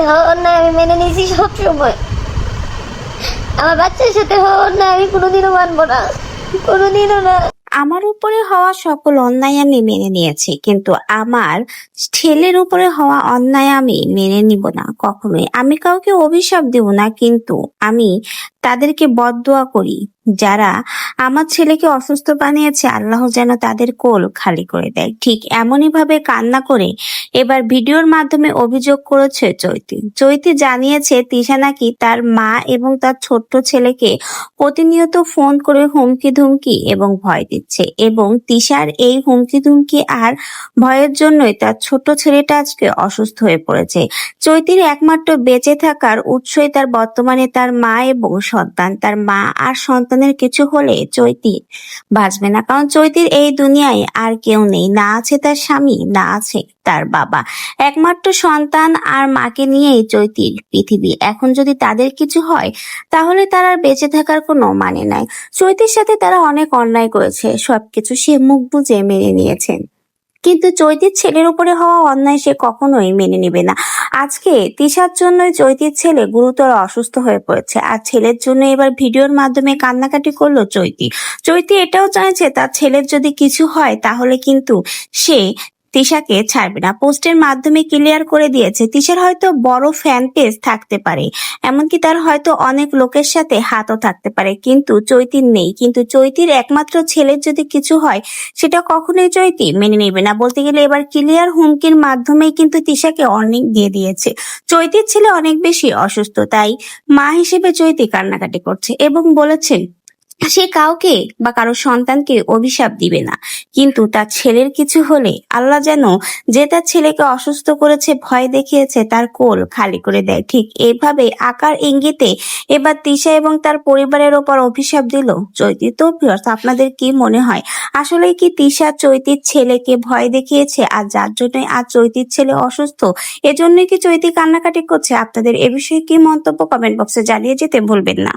সাথে হওয়া অন্যায় আমি মেনে নিয়েছি সব সময়। আমার বাচ্চার সাথে হওয়া অন্যায় আমি কোনোদিনও মানবো না, কোনোদিনও না। আমার উপরে হওয়া সকল অন্যায় আমি মেনে নিয়েছি, কিন্তু আমার ছেলের উপরে হওয়া অন্যায় আমি মেনে নিব না কখনোই। আমি কাউকে অভিশাপ দেব না, কিন্তু আমি তাদেরকে বদদোয়া করি যারা আমার ছেলেকে অসুস্থ বানিয়েছে, আল্লাহ যেন তাদের কোল খালি করে দেয়। ঠিক এমনই ভাবে কান্না করে এবার ভিডিওর মাধ্যমে অভিযোগ করেছে চৈতি। চৈতি জানিয়েছে তিশা নাকি তার মা এবং তার ছোট্ট ছেলেকে প্রতিনিয়ত ফোন করে হুমকি ধুমকি এবং ভয় দিচ্ছে, এবং তিশার এই হুমকি ধুমকি আর ভয়ের জন্যই তার ছোট ছেলেটা আজকে অসুস্থ হয়ে পড়েছে। চৈতির একমাত্র বেঁচে থাকার উৎসই তার বর্তমানে তার মা এবং সন্তান। তার মা আর সন্তানের কিছু হলে চৈতি বাঁচবে না, কারণ চৈতির এই দুনিয়ায় আর কেউ নেই। না আছে তার স্বামী, না আছে তার বাবা। একমাত্র সন্তান আর মাকে নিয়েই চৈতির পৃথিবী। এখন যদি তাদের কিছু হয় তাহলে তার আর বেঁচে থাকার কোনো মানে নাই। চৈতির সাথে তারা অনেক অন্যায় করেছে, সবকিছু সে মুখ বুজে মেনে নিয়েছেন, কিন্তু চৈতির ছেলের উপরে হওয়া অন্যায় সে কখনোই মেনে নেবে না। আজকে তিশার জন্যই চৈতির ছেলে গুরুতর অসুস্থ হয়ে পড়েছে, আর ছেলের জন্য এবার ভিডিওর মাধ্যমে কান্নাকাটি করলো চৈতি। চৈতি এটাও চাইছে তার ছেলের যদি কিছু হয় তাহলে কিন্তু সে তিশাকে ছাড়বে না। পোস্টের মাধ্যমে ক্লিয়ার করে দিয়েছে তিশার হয়তো বড় ফ্যান পেজ থাকতে পারে, এমনকি তার হয়তো অনেক লোকের সাথে হাতও থাকতে পারে, কিন্তু চৈতির নেই। কিন্তু চৈতির একমাত্র ছেলের যদি কিছু হয় সেটা কখনোই চৈতি মেনে নেবে না। বলতে গেলে এবার ক্লিয়ার হুমকির মাধ্যমেই কিন্তু তিশাকে অনেক দিয়ে দিয়েছে। চৈতির ছেলে অনেক বেশি অসুস্থ, তাই মা হিসেবে চৈতি কান্নাকাটি করছে এবং বলেছেন সে কাউকে বা কারো সন্তানকে অভিশাপ দিবে না, কিন্তু তার ছেলের কিছু হলে আল্লাহ যেন যে তার ছেলেকে অসুস্থ করেছে, ভয় দেখিয়েছে, তার কোল খালি করে দেয়। ঠিক এইভাবে আকার ইঙ্গিতে এবার তিশা এবং তার পরিবারের ওপর অভিশাপ দিল চৈতি। তো ভিউয়ার্স, আপনাদের কি মনে হয় আসলে কি তিশা চৈতির ছেলেকে ভয় দেখিয়েছে, আর যার জন্যই আজ চৈতির ছেলে অসুস্থ, এজন্যই কি চৈতি কান্নাকাটি করছে? আপনাদের এ বিষয়ে কি মন্তব্য কমেন্ট বক্সে জানিয়ে যেতে ভুলবেন না।